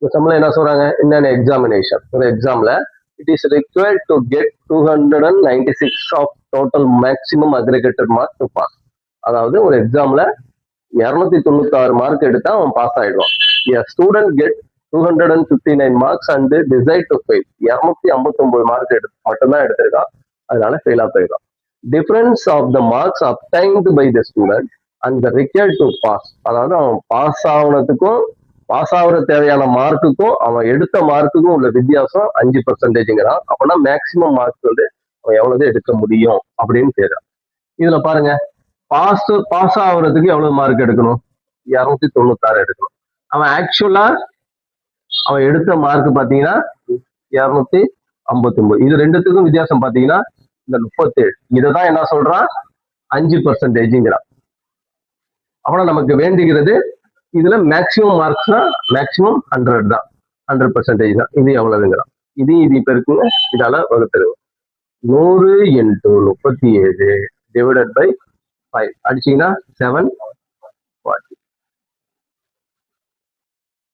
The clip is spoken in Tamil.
இந்த சம்ல என்ன சொல்றாங்க, in an examination, ஒரு எக்ஸாம்ல it is required to get 296 of total maximum aggregated mark to pass. அதாவது ஒரு எக்ஸாம்ல 296 மார்க் எடுத்தா அவன் பாஸ் ஆயிடுவான். a student get 259 marks and decide to fail. 259 mark மட்டும்தான் எடுத்திருக்கான், அதனால ஃபெயிலா போயிடும். Difference of the marks obtained by the student and the required to pass. அதாவது அவன் பாஸ் ஆகுனதுக்கும் பாஸ் ஆகுற தேவையான மார்க்குக்கும் அவன் எடுத்த மார்க்குக்கும் உள்ள வித்தியாசம் 5%. அப்படின்னா மேக்சிமம் மார்க்ஸ் வந்து அவன் எவ்வளவு எடுக்க முடியும் அப்படின்னு செய்யறான். இதுல பாருங்க, பாஸ் ஆகுறதுக்கு எவ்வளவு மார்க் எடுக்கணும், 296 எடுக்கணும். அவன் ஆக்சுவலா அவன் எடுத்த மார்க் பாத்தீங்கன்னா 259. இது ரெண்டுத்துக்கும் வித்தியாசம் பாத்தீங்கன்னா இந்த 37. இதைதான் என்ன சொல்றான், 5%. அப்புறம் நமக்கு வேண்டுகிறது இதுல மேக்சிமம் மார்க்ஸ்னா மேக்சிமம் 100 தான், 100% தான். இது எவ்வளவுங்கிறான். இது இப்ப இருக்குங்க, இதால வகுத்துருவோம். 100 × 37 டிவைடட் பை 5 அடிச்சீங்கன்னா 7